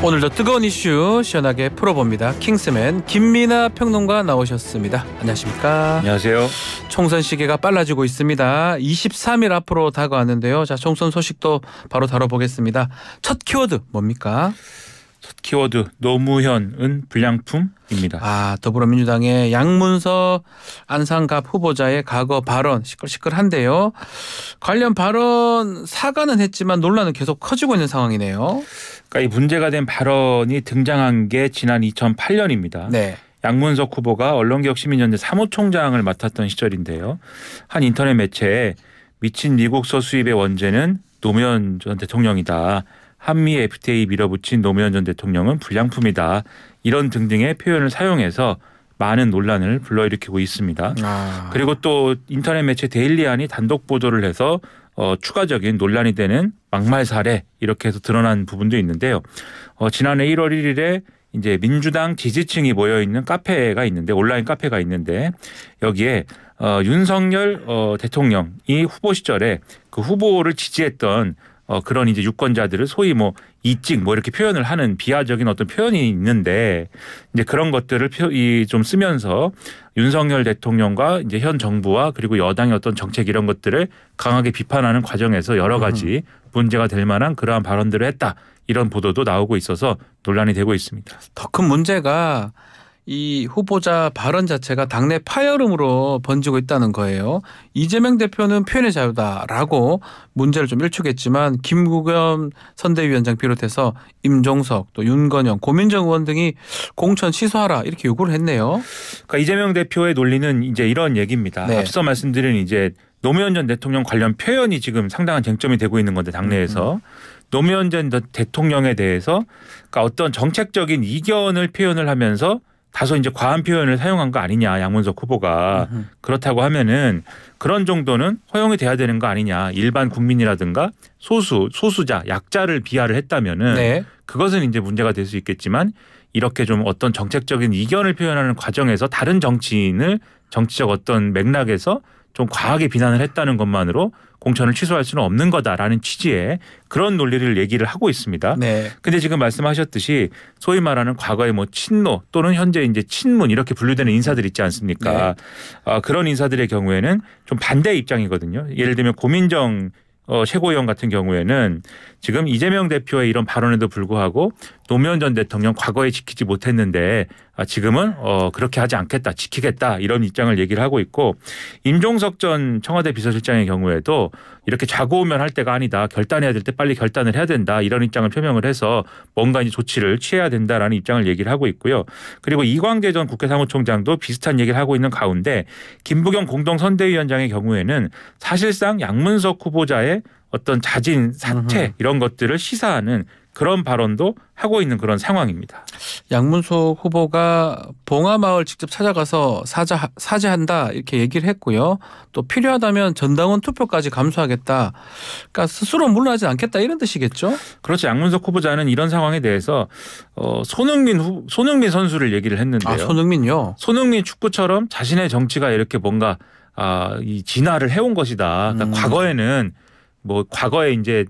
오늘도 뜨거운 이슈 시원하게 풀어봅니다. 킹스맨 김민하 평론가 나오셨습니다. 안녕하십니까? 안녕하세요. 총선 시기가 빨라지고 있습니다. 23일 앞으로 다가왔는데요. 자, 총선 소식도 바로 다뤄보겠습니다. 첫 키워드 뭡니까? 첫 키워드 노무현은 불량품입니다. 더불어민주당의 양문석 안상갑 후보자의 과거 발언 시끌시끌한데요. 관련 발언 사과는 했지만 논란은 계속 커지고 있는 상황이네요. 그러니까 이 문제가 된 발언이 등장한 게 지난 2008년입니다. 네. 양문석 후보가 언론개혁시민연대 사무총장을 맡았던 시절인데요. 한 인터넷 매체에 미친 미국서 수입의 원죄는 노무현 전 대통령이다. 한미 FTA 밀어붙인 노무현 전 대통령은 불량품이다. 이런 등등의 표현을 사용해서 많은 논란을 불러일으키고 있습니다. 그리고 또 인터넷 매체 데일리안이 단독 보도를 해서 추가적인 논란이 되는 막말 사례 이렇게 해서 드러난 부분도 있는데요. 지난해 1월 1일에 이제 민주당 지지층이 모여 있는 카페가 있는데 온라인 카페가 있는데 여기에 윤석열 대통령이 후보 시절에 그 후보를 지지했던 그런 이제 유권자들을 소위 뭐 이찍 뭐 이렇게 표현을 하는 비하적인 어떤 표현이 있는데 이제 그런 것들을 좀 쓰면서 윤석열 대통령과 이제 현 정부와 그리고 여당의 어떤 정책 이런 것들을 강하게 비판하는 과정에서 여러 가지 문제가 될 만한 그러한 발언들을 했다. 이런 보도도 나오고 있어서 논란이 되고 있습니다. 더 큰 문제가 이 후보자 발언 자체가 당내 파열음으로 번지고 있다는 거예요. 이재명 대표는 표현의 자유다라고 문제를 좀 일축했지만 김부겸 선대위원장 비롯해서 임종석 또 윤건영 고민정 의원 등이 공천 취소하라 이렇게 요구를 했네요. 그러니까 이재명 대표의 논리는 이제 이런 얘기입니다. 네. 앞서 말씀드린 이제 노무현 전 대통령 관련 표현이 지금 상당한 쟁점이 되고 있는 건데 당내에서 노무현 전 대통령에 대해서 그러니까 어떤 정책적인 이견을 표현을 하면서 다소 이제 과한 표현을 사용한 거 아니냐 양문석 후보가 그렇다고 하면은 그런 정도는 허용이 돼야 되는 거 아니냐 일반 국민이라든가 소수자 약자를 비하를 했다면은 네. 그것은 이제 문제가 될 수 있겠지만 이렇게 좀 어떤 정책적인 이견을 표현하는 과정에서 다른 정치인을 정치적 어떤 맥락에서 좀 과하게 비난을 했다는 것만으로 공천을 취소할 수는 없는 거다라는 취지의 그런 논리를 얘기를 하고 있습니다. 네. 근데 지금 말씀하셨듯이 소위 말하는 과거의 뭐 친노 또는 현재 이제 친문 이렇게 분류되는 인사들 있지 않습니까? 네. 그런 인사들의 경우에는 좀 반대 입장이거든요. 예를 들면 고민정 최고위원 같은 경우에는 지금 이재명 대표의 이런 발언에도 불구하고 노무현 전 대통령 과거에 지키지 못했는데 지금은 그렇게 하지 않겠다 지키겠다 이런 입장을 얘기를 하고 있고 임종석 전 청와대 비서실장의 경우에도 이렇게 좌고우면 할 때가 아니다 결단해야 될 때 빨리 결단을 해야 된다 이런 입장을 표명을 해서 뭔가 이제 조치를 취해야 된다라는 입장을 얘기를 하고 있고요. 그리고 이광재 전 국회 사무총장도 비슷한 얘기를 하고 있는 가운데 김부겸 공동선대위원장의 경우에는 사실상 양문석 후보자의 어떤 자진 사퇴 이런 것들을 시사하는 그런 발언도 하고 있는 그런 상황입니다. 양문석 후보가 봉하마을 직접 찾아가서 사죄한다 이렇게 얘기를 했고요. 또 필요하다면 전당원 투표까지 감수하겠다. 그러니까 스스로 물러나지 않겠다 이런 뜻이겠죠? 그렇죠. 양문석 후보자는 이런 상황에 대해서 손흥민 선수를 얘기를 했는데요. 손흥민요? 손흥민 축구처럼 자신의 정치가 이렇게 뭔가 이 진화를 해온 것이다. 그러니까 과거에 이제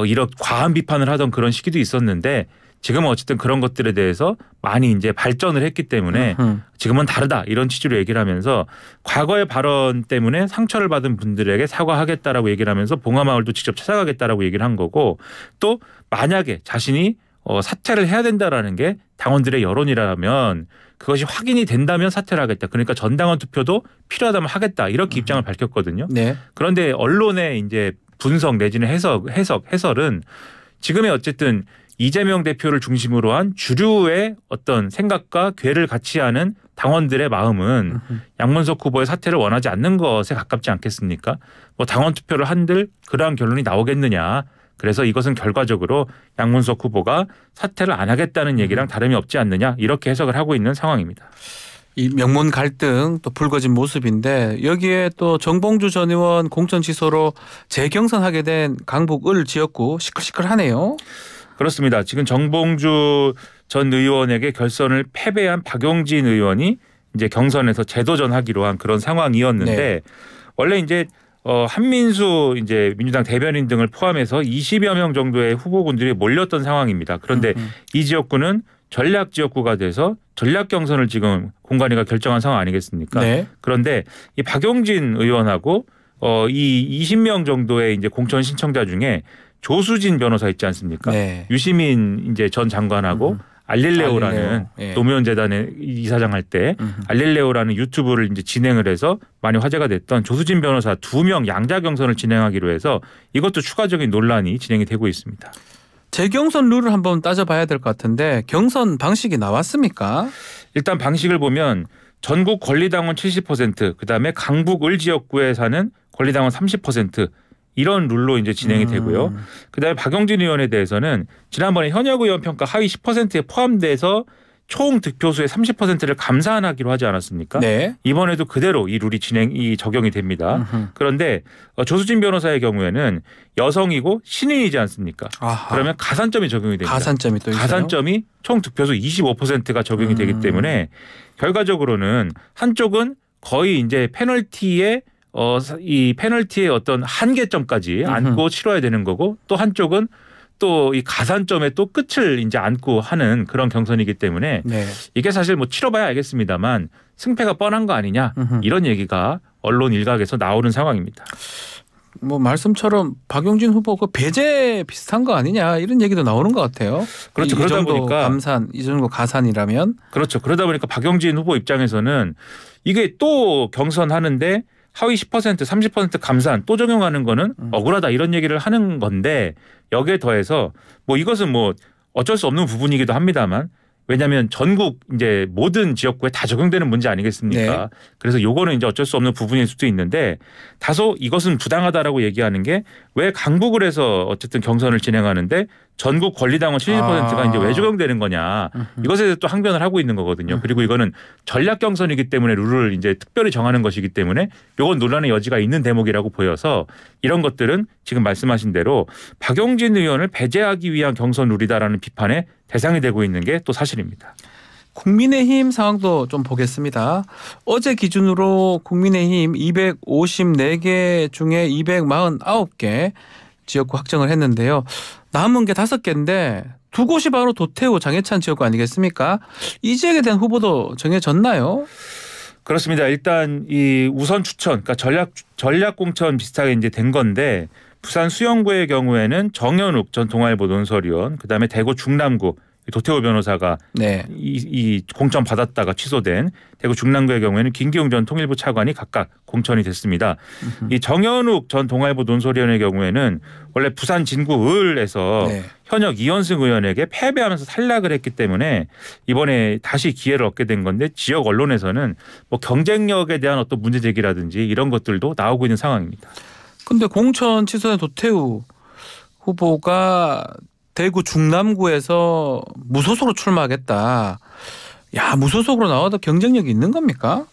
이런 과한 비판을 하던 그런 시기도 있었는데 지금은 어쨌든 그런 것들에 대해서 많이 이제 발전을 했기 때문에 지금은 다르다 이런 취지로 얘기를 하면서 과거의 발언 때문에 상처를 받은 분들에게 사과하겠다라고 얘기를 하면서 봉하마을도 직접 찾아가겠다라고 얘기를 한 거고 또 만약에 자신이 사퇴를 해야 된다라는 게 당원들의 여론이라면 그것이 확인이 된다면 사퇴를 하겠다. 그러니까 전당원 투표도 필요하다면 하겠다. 이렇게 입장을 밝혔거든요. 네. 그런데 언론의 이제 분석 내지는 해설은 지금의 어쨌든 이재명 대표를 중심으로 한 주류의 어떤 생각과 궤를 같이 하는 당원들의 마음은 양문석 후보의 사퇴를 원하지 않는 것에 가깝지 않겠습니까? 뭐 당원 투표를 한들 그러한 결론이 나오겠느냐. 그래서 이것은 결과적으로 양문석 후보가 사퇴를 안 하겠다는 얘기랑 다름이 없지 않느냐 이렇게 해석을 하고 있는 상황입니다. 이 명문 갈등 또 불거진 모습인데 여기에 또 정봉주 전 의원 공천 취소로 재경선하게 된 강북 을 지역구 시끌시끌하네요. 그렇습니다. 지금 정봉주 전 의원에게 결선을 패배한 박용진 의원이 이제 경선에서 재도전하기로 한 그런 상황이었는데 네. 원래 이제 한민수 이제 민주당 대변인 등을 포함해서 20여 명 정도의 후보군들이 몰렸던 상황입니다. 그런데 이 지역구는 전략 지역구가 돼서 전략 경선을 지금 공관위가 결정한 상황 아니겠습니까? 네. 그런데 이 박용진 의원하고 이 20명 정도의 이제 공천 신청자 중에 조수진 변호사 있지 않습니까? 네. 유시민 이제 전 장관하고 알릴레오라는 알릴레오. 예. 노무현 재단의 이사장 할 때 알릴레오라는 유튜브를 이제 진행을 해서 많이 화제가 됐던 조수진 변호사 2명 양자 경선을 진행하기로 해서 이것도 추가적인 논란이 진행이 되고 있습니다. 재경선 룰을 한번 따져봐야 될 것 같은데 경선 방식이 나왔습니까? 일단 방식을 보면 전국 권리당원 70% 그다음에 강북 을 지역구에 사는 권리당원 30% 이런 룰로 이제 진행이 되고요. 그다음에 박용진 의원에 대해서는 지난번에 현역 의원 평가 하위 10%에 포함돼서 총 득표수의 30%를 감산하기로 하지 않았습니까? 네. 이번에도 그대로 이 룰이 적용이 됩니다. 그런데 조수진 변호사의 경우에는 여성이고 신인이지 않습니까? 아하. 그러면 가산점이 적용이 됩니다. 가산점이 또 있어요? 가산점이 총 득표수 25%가 적용이 되기 때문에 결과적으로는 한쪽은 거의 이제 페널티에 이 페널티의 어떤 한계점까지 안고 치러야 되는 거고 또 한쪽은 또 이 가산점에 또 끝을 이제 안고 하는 그런 경선이기 때문에 네. 이게 사실 뭐 치러봐야 알겠습니다만 승패가 뻔한 거 아니냐 이런 얘기가 언론 일각에서 나오는 상황입니다. 뭐 말씀처럼 박용진 후보 그 배제 비슷한 거 아니냐 이런 얘기도 나오는 것 같아요. 그렇죠. 이 그러다 정도 보니까 감산, 이 정도 가산이라면 그렇죠. 그러다 보니까 박용진 후보 입장에서는 이게 또 경선하는데 하위 10% 30% 감산 또 적용하는 거는 억울하다 이런 얘기를 하는 건데 여기에 더해서 뭐 이것은 뭐 어쩔 수 없는 부분이기도 합니다만 왜냐하면 전국 이제 모든 지역구에 다 적용되는 문제 아니겠습니까? 네. 그래서 요거는 이제 어쩔 수 없는 부분일 수도 있는데 다소 이것은 부당하다라고 얘기하는 게 왜 강북을 해서 어쨌든 경선을 진행하는데 전국 권리당원 70%가 이제 왜 적용되는 거냐 이것에 대해서 또 항변을 하고 있는 거거든요. 그리고 이거는 전략 경선이기 때문에 룰을 이제 특별히 정하는 것이기 때문에 요건 논란의 여지가 있는 대목이라고 보여서 이런 것들은 지금 말씀하신 대로 박용진 의원을 배제하기 위한 경선 룰이다라는 비판의 대상이 되고 있는 게 또 사실입니다. 국민의힘 상황도 좀 보겠습니다. 어제 기준으로 국민의힘 254개 중에 249개 지역구 확정을 했는데요. 남은 게 5개인데 두 곳이 바로 도태우 장해찬 지역구 아니겠습니까? 이 지역에 대한 후보도 정해졌나요? 그렇습니다. 일단 이 우선 추천, 그러니까 전략 공천 비슷하게 이제 된 건데 부산 수영구의 경우에는 정현욱 전 동아일보 논설위원, 그다음에 대구 중남구 도태우 변호사가 네. 이 공천 받았다가 취소된 대구 중남구의 경우에는 김기웅 전 통일부 차관이 각각 공천이 됐습니다. 이 정현욱 전 동아일보 논설위원의 경우에는 원래 부산 진구 을에서 네. 현역 이현승 의원에게 패배하면서 탈락을 했기 때문에 이번에 다시 기회를 얻게 된 건데 지역 언론에서는 뭐 경쟁력에 대한 어떤 문제 제기라든지 이런 것들도 나오고 있는 상황입니다. 근데 공천 취소된 도태우 후보가 대구 중남구에서 무소속으로 출마하겠다. 야, 무소속으로 나와도 경쟁력이 있는 겁니까?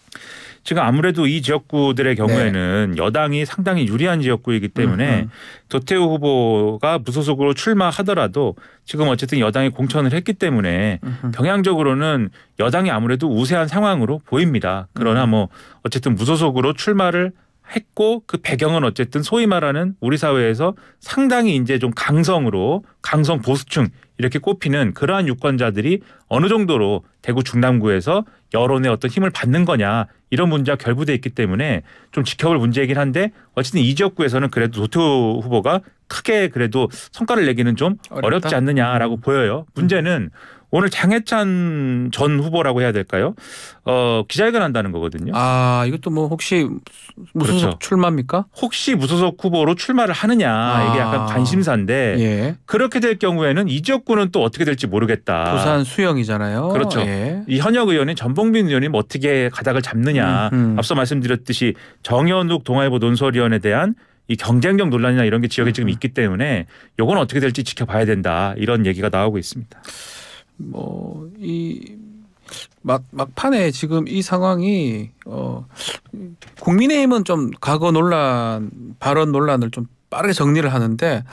지금 아무래도 이 지역구들의 경우에는 여당이 상당히 유리한 지역구이기 때문에 도태우 후보가 무소속으로 출마하더라도 지금 어쨌든 여당이 공천을 했기 때문에 경향적으로는 여당이 아무래도 우세한 상황으로 보입니다. 그러나 뭐 어쨌든 무소속으로 출마를 했고 그 배경은 어쨌든 소위 말하는 우리 사회에서 상당히 이제 좀 강성 보수층 이렇게 꼽히는 그러한 유권자들이 어느 정도로 대구 중남구에서 여론의 어떤 힘을 받는 거냐 이런 문제가 결부돼 있기 때문에 좀 지켜볼 문제이긴 한데 어쨌든 이 지역구에서는 그래도 도태우 후보가 크게 그래도 성과를 내기는 좀 어렵지 않느냐라고 보여요. 문제는 오늘 장해찬 전 후보라고 해야 될까요? 기자회견 한다는 거거든요. 아, 이것도 뭐 혹시 무소속 그렇죠. 출마입니까? 혹시 무소속 후보로 출마를 하느냐 이게 약간 관심사인데 예. 그렇게 될 경우에는 이 지역구는 또 어떻게 될지 모르겠다. 부산 수영이잖아요. 그렇죠. 예. 이 현역 의원인 전봉빈 의원이 어떻게 가닥을 잡느냐. 앞서 말씀드렸듯이 정현욱 동아일보 논설위원에 대한 이 경쟁력 논란이나 이런 게 지역에 지금 있기 때문에 이건 어떻게 될지 지켜봐야 된다. 이런 얘기가 나오고 있습니다. 뭐 이 막판에 지금 이 상황이 국민의힘은 좀 과거 발언 논란을 좀 빠르게 정리를 하는데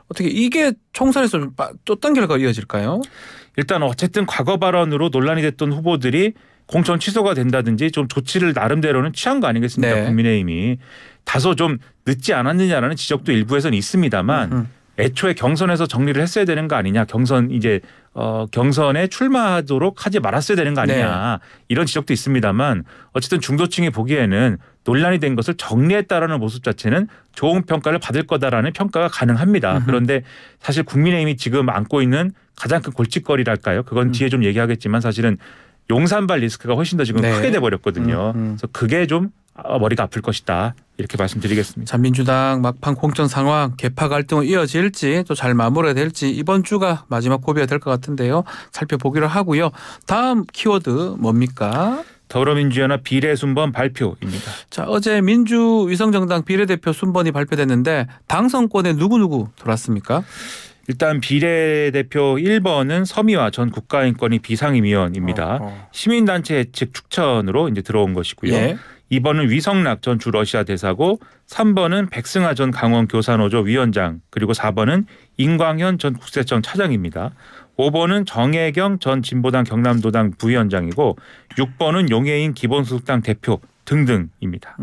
어떻게 이게 총선에서 좀 어떤 결과가 이어질까요? 일단 어쨌든 과거 발언으로 논란이 됐던 후보들이 공천 취소가 된다든지 좀 조치를 나름대로는 취한 거 아니겠습니까? 네. 국민의힘이. 다소 좀 늦지 않았느냐라는 지적도 일부에서는 있습니다만 애초에 경선에서 정리를 했어야 되는 거 아니냐. 경선에 출마하도록 하지 말았어야 되는 거 아니냐. 이런 지적도 있습니다만 어쨌든 중도층이 보기에는 논란이 된 것을 정리했다라는 모습 자체는 좋은 평가를 받을 거다라는 평가가 가능합니다. 그런데 사실 국민의힘이 지금 안고 있는 가장 큰 골칫거리랄까요. 그건 뒤에 좀 얘기하겠지만 사실은 용산발 리스크가 훨씬 더 지금 크게 돼버렸거든요. 그래서 그게 좀 머리가 아플 것이다. 이렇게 말씀드리겠습니다. 자, 민주당 막판 공천 상황 개파 갈등은 이어질지 또 잘 마무리가 될지 이번 주가 마지막 고비가 될 것 같은데요. 살펴보기로 하고요. 다음 키워드 뭡니까? 더불어민주연합 비례순번 발표입니다. 자, 어제 민주위성정당 비례대표 순번이 발표됐는데 당선권에 누구 들어왔습니까? 일단 비례대표 1번은 서미화 전 국가인권위 비상임위원입니다. 시민단체 측 추천으로 이제 들어온 것이고요. 예. 2번은 위성락 전 주 러시아 대사고 3번은 백승하 전 강원 교사노조 위원장 그리고 4번은 임광현 전 국세청 차장입니다. 5번은 정혜경 전 진보당 경남도당 부위원장이고 6번은 용해인 기본소득당 대표 등등입니다.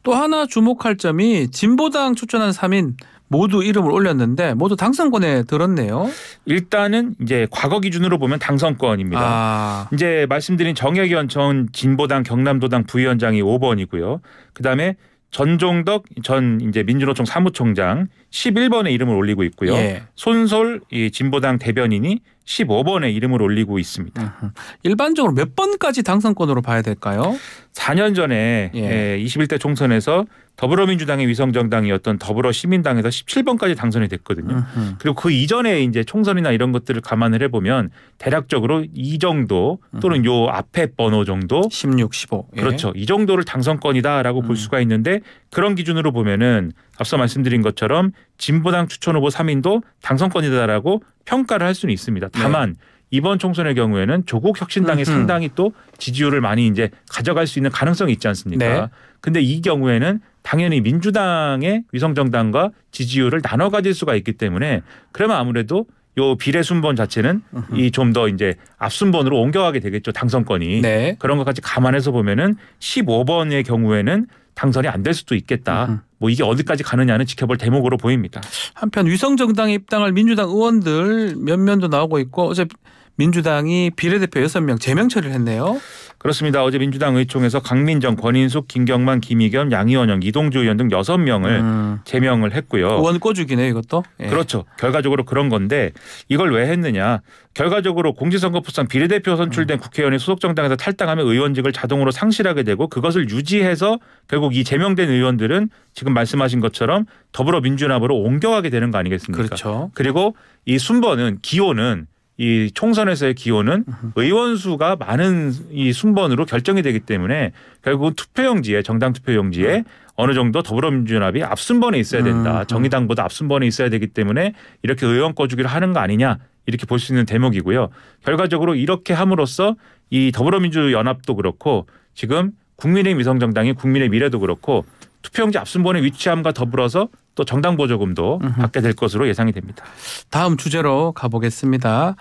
또 하나 주목할 점이 진보당 추천한 3인 모두 이름을 올렸는데 모두 당선권에 들었네요. 일단은 이제 과거 기준으로 보면 당선권입니다. 이제 말씀드린 정혜견 전 진보당 경남도당 부위원장이 5번이고요. 그다음에 전종덕 전 이제 민주노총 사무총장 11번에 이름을 올리고 있고요. 예. 손솔 이 진보당 대변인이 15번에 이름을 올리고 있습니다. 일반적으로 몇 번까지 당선권으로 봐야 될까요? 4년 전에 21대 총선에서 더불어민주당의 위성정당이었던 더불어시민당에서 17번까지 당선이 됐거든요. 그리고 그 이전에 이제 총선이나 이런 것들을 감안을 해보면 대략적으로 이 정도 또는 요 앞에 번호 정도 16, 15. 예. 그렇죠. 이 정도를 당선권이다라고 볼 수가 있는데 그런 기준으로 보면은 앞서 말씀드린 것처럼 진보당 추천 후보 3인도 당선권이다라고 평가를 할 수는 있습니다. 다만 이번 총선의 경우에는 조국 혁신당이 상당히 또 지지율을 많이 이제 가져갈 수 있는 가능성이 있지 않습니까? 근데 이 경우에는 당연히 민주당의 위성정당과 지지율을 나눠 가질 수가 있기 때문에 그러면 아무래도 요 비례 순번 자체는 이 좀 더 이제 앞순번으로 옮겨가게 되겠죠. 당선권이. 그런 것까지 감안해서 보면은 15번의 경우에는 당선이 안 될 수도 있겠다. 뭐 이게 어디까지 가느냐는 지켜볼 대목으로 보입니다. 한편 위성정당에 입당할 민주당 의원들 몇 면도 나오고 있고 어제 민주당이 비례대표 6명 제명 처리를 했네요. 그렇습니다. 어제 민주당 의총에서 강민정, 권인숙, 김경만, 김의겸, 양희원영, 이동주 의원 등 6명을 제명을 했고요. 의원 꼬주기네요 이것도. 그렇죠. 결과적으로 그런 건데 이걸 왜 했느냐. 결과적으로 공직선거법상 비례대표 선출된 국회의원이 소속 정당에서 탈당하면 의원직을 자동으로 상실하게 되고 그것을 유지해서 결국 이 제명된 의원들은 지금 말씀하신 것처럼 더불어민주연합으로 옮겨가게 되는 거 아니겠습니까? 그렇죠. 그리고 이 순번은 기호는 이 총선에서의 기호는 의원 수가 많은 이 순번으로 결정이 되기 때문에 결국은 투표용지에 정당 투표용지에 어느 정도 더불어민주연합이 앞순번에 있어야 된다. 정의당보다 앞순번에 있어야 되기 때문에 이렇게 의원 꺼주기를 하는 거 아니냐 이렇게 볼 수 있는 대목이고요. 결과적으로 이렇게 함으로써 이 더불어민주연합도 그렇고 지금 국민의힘 위성정당이 국민의 미래도 그렇고 투표용지 앞순번에 위치함과 더불어서 또 정당 보조금도 받게 될 것으로 예상이 됩니다. 다음 주제로 가보겠습니다.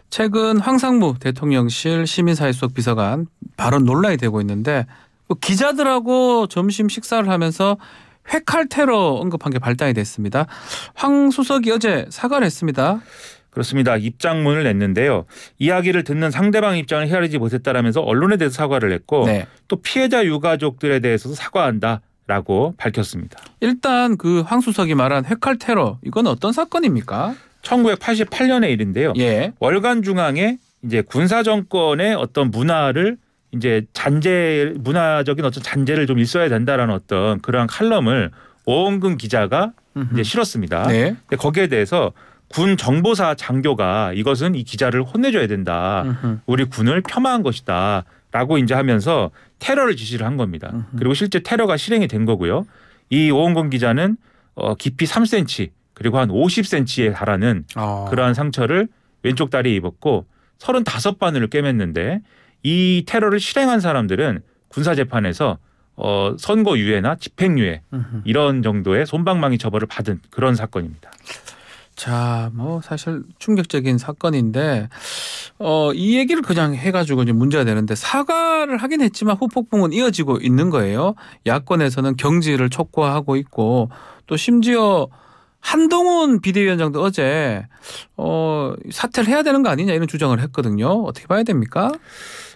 최근 황상무 대통령실 시민사회 수석 비서관 발언 논란이 되고 있는데 기자들하고 점심 식사를 하면서 회칼 테러 언급한 게 발단이 됐습니다. 황 수석이 어제 사과를 했습니다. 그렇습니다. 입장문을 냈는데요. 이야기를 듣는 상대방 입장을 헤아리지 못했다라면서 언론에 대해서 사과를 했고 또 피해자 유가족들에 대해서도 사과한다라고 밝혔습니다. 일단 그 황 수석이 말한 회칼 테러 이건 어떤 사건입니까? 1988년의 일인데요. 월간 중앙에 이제 군사 정권의 어떤 문화를 이제 문화적인 어떤 잔재를 좀 있어야 된다라는 어떤 그러한 칼럼을 오원근 기자가 이제 실었습니다. 근데 거기에 대해서 군 정보사 장교가 이것은 이 기자를 혼내줘야 된다. 우리 군을 폄하한 것이다. 라고 이제 하면서 테러를 지시를 한 겁니다. 그리고 실제 테러가 실행이 된 거고요. 이 오원근 기자는 깊이 3cm 그리고 한 50cm에 달하는 그러한 상처를 왼쪽 다리에 입었고 35바늘을 꿰맸는데 이 테러를 실행한 사람들은 군사재판에서 선고유예나 집행유예 이런 정도의 솜방망이 처벌을 받은 그런 사건입니다. 자, 뭐 사실 충격적인 사건인데 이 얘기를 그냥 해가지고 이제 문제가 되는데 사과를 하긴 했지만 후폭풍은 이어지고 있는 거예요. 야권에서는 경질을 촉구하고 있고 또 심지어 한동훈 비대위원장도 어제 사퇴를 해야 되는 거 아니냐 이런 주장을 했거든요. 어떻게 봐야 됩니까?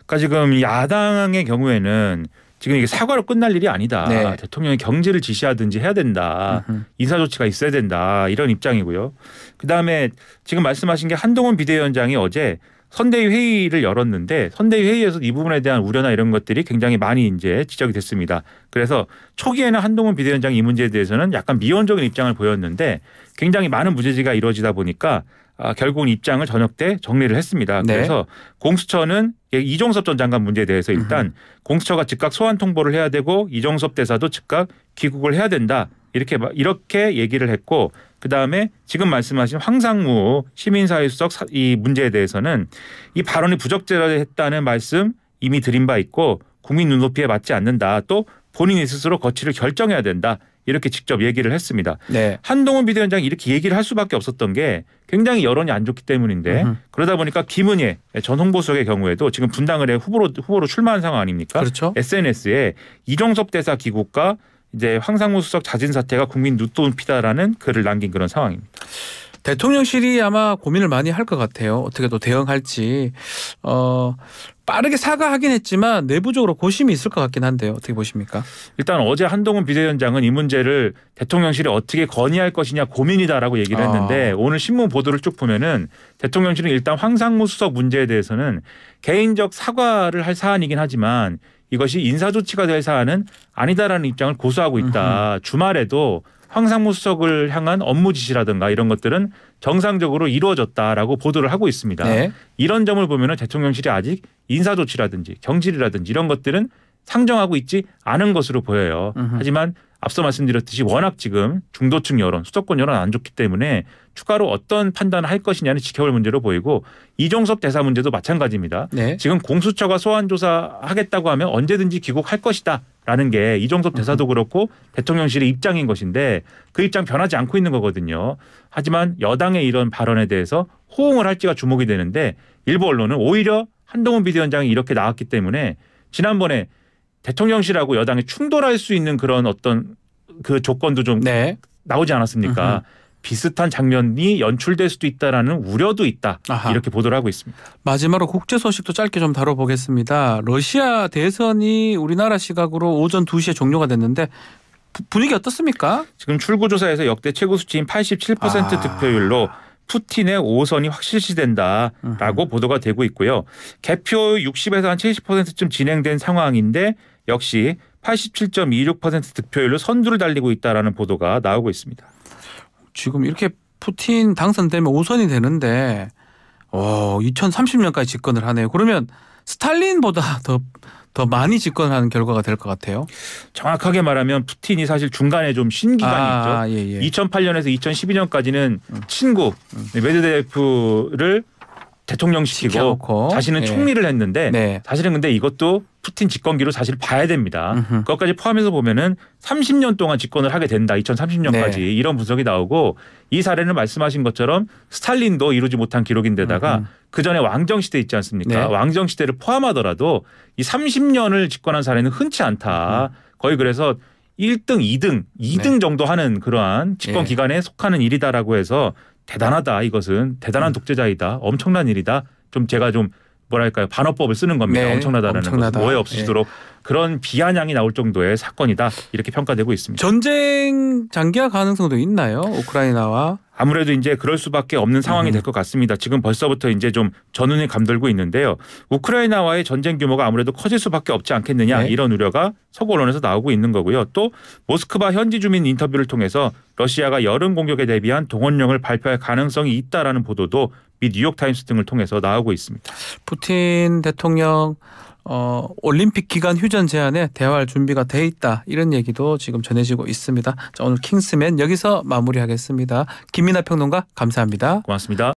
그러니까 지금 야당의 경우에는 지금 이게 사과로 끝날 일이 아니다. 네. 대통령이 경질을 지시하든지 해야 된다. 인사 조치가 있어야 된다. 이런 입장이고요. 그다음에 지금 말씀하신 게 한동훈 비대위원장이 어제 선대위 회의를 열었는데 선대위 회의에서 이 부분에 대한 우려나 이런 것들이 굉장히 많이 이제 지적이 됐습니다. 그래서 초기에는 한동훈 비대위원장이 이 문제에 대해서는 약간 미온적인 입장을 보였는데 굉장히 많은 문제제기가 이루어지다 보니까 결국은 입장을 저녁 때 정리를 했습니다. 네. 그래서 공수처는 이종섭 전 장관 문제에 대해서 일단 공수처가 즉각 소환 통보를 해야 되고 이종섭 대사도 즉각 귀국을 해야 된다. 이렇게 얘기를 했고 그다음에 지금 말씀하신 황상무 시민사회 수석 이 문제에 대해서는 이 발언이 부적절했다는 말씀 이미 드린 바 있고 국민 눈높이에 맞지 않는다. 또 본인이 스스로 거취를 결정해야 된다. 이렇게 직접 얘기를 했습니다. 네. 한동훈 비대위원장이 이렇게 얘기를 할 수밖에 없었던 게 굉장히 여론이 안 좋기 때문인데 그러다 보니까 김은혜 전 홍보수석의 경우에도 지금 분당을 해 후보로 출마한 상황 아닙니까? 그렇죠. SNS에 이종섭 대사 귀국과 이제 황상무 수석 자진 사퇴가 국민 눈높이다라는 글을 남긴 그런 상황입니다. 대통령실이 아마 고민을 많이 할 것 같아요. 어떻게 또 대응할지. 빠르게 사과하긴 했지만 내부적으로 고심이 있을 것 같긴 한데요. 어떻게 보십니까? 일단 어제 한동훈 비대위원장은 이 문제를 대통령실에 어떻게 건의할 것이냐 고민이다라고 얘기를 했는데 오늘 신문 보도를 쭉 보면은 대통령실은 일단 황상무 수석 문제에 대해서는 개인적 사과를 할 사안이긴 하지만 이것이 인사조치가 될 사안은 아니다라는 입장을 고수하고 있다. 주말에도 황상무 수석을 향한 업무 지시라든가 이런 것들은 정상적으로 이루어졌다라고 보도를 하고 있습니다. 네. 이런 점을 보면 대통령실이 아직 인사조치라든지 경질이라든지 이런 것들은 상정하고 있지 않은 것으로 보여요. 하지만 앞서 말씀드렸듯이 워낙 지금 중도층 여론, 수도권 여론 안 좋기 때문에 추가로 어떤 판단을 할 것이냐는 지켜볼 문제로 보이고 이종섭 대사 문제도 마찬가지입니다. 네. 지금 공수처가 소환 조사하겠다고 하면 언제든지 귀국할 것이다. 라는 게 이종섭 대사도 그렇고 대통령실의 입장인 것인데 그 입장 변하지 않고 있는 거거든요. 하지만 여당의 이런 발언에 대해서 호응을 할지가 주목이 되는데 일부 언론은 오히려 한동훈 비대위원장이 이렇게 나왔기 때문에 지난번에 대통령실하고 여당이 충돌할 수 있는 그런 어떤 그 조건도 좀 네. 나오지 않았습니까? 비슷한 장면이 연출될 수도 있다라는 우려도 있다. 아하. 이렇게 보도를 하고 있습니다. 마지막으로 국제 소식도 짧게 좀 다뤄보겠습니다. 러시아 대선이 우리나라 시각으로 오전 2시에 종료가 됐는데 분위기 어떻습니까? 지금 출구조사에서 역대 최고 수치인 87% 득표율로 푸틴의 5선이 확실시된다라고 보도가 되고 있고요. 개표 60에서 한 70%쯤 진행된 상황인데 역시 87.26% 득표율로 선두를 달리고 있다라는 보도가 나오고 있습니다. 지금 이렇게 푸틴 당선되면 5선이 되는데 2030년까지 집권을 하네요. 그러면 스탈린보다 더 많이 집권하는 결과가 될 것 같아요. 정확하게 말하면 푸틴이 사실 중간에 좀 쉰 기간이 있죠. 예. 2008년에서 2012년까지는 친구 메드베데프를 대통령시키고 시켜놓고. 자신은 예. 총리를 했는데 네. 사실은 근데 이것도 푸틴 집권기로 사실 봐야 됩니다. 그것까지 포함해서 보면은 30년 동안 집권을 하게 된다. 2030년까지 네. 이런 분석이 나오고 이 사례는 말씀하신 것처럼 스탈린도 이루지 못한 기록인데다가 그 전에 왕정 시대 있지 않습니까? 네. 왕정 시대를 포함하더라도 이 30년을 집권한 사례는 흔치 않다. 거의 그래서 1등, 2등 정도 하는 그러한 집권 네. 기간에 속하는 일이다라고 해서 대단하다. 이것은 대단한 독재자이다. 엄청난 일이다. 좀 제가 좀 뭐랄까요 반어법을 쓰는 겁니다. 네, 엄청나다라는 엄청나다. 것은 오해 없으시도록 그런 비아냥이 나올 정도의 사건이다 이렇게 평가되고 있습니다. 전쟁 장기화 가능성도 있나요? 우크라이나와. 아무래도 이제 그럴 수밖에 없는 상황이 될 것 같습니다. 지금 벌써부터 이제 좀 전운이 감돌고 있는데요. 우크라이나와의 전쟁 규모가 아무래도 커질 수밖에 없지 않겠느냐 네. 이런 우려가 서구 언론에서 나오고 있는 거고요. 또 모스크바 현지 주민 인터뷰를 통해서 러시아가 여름 공격에 대비한 동원령을 발표할 가능성이 있다라는 보도도 미 뉴욕타임스 등을 통해서 나오고 있습니다. 푸틴 대통령 올림픽 기간 휴전 제한에 대화할 준비가 돼 있다. 이런 얘기도 지금 전해지고 있습니다. 자, 오늘 킹스맨 여기서 마무리하겠습니다. 김민하 평론가 감사합니다. 고맙습니다.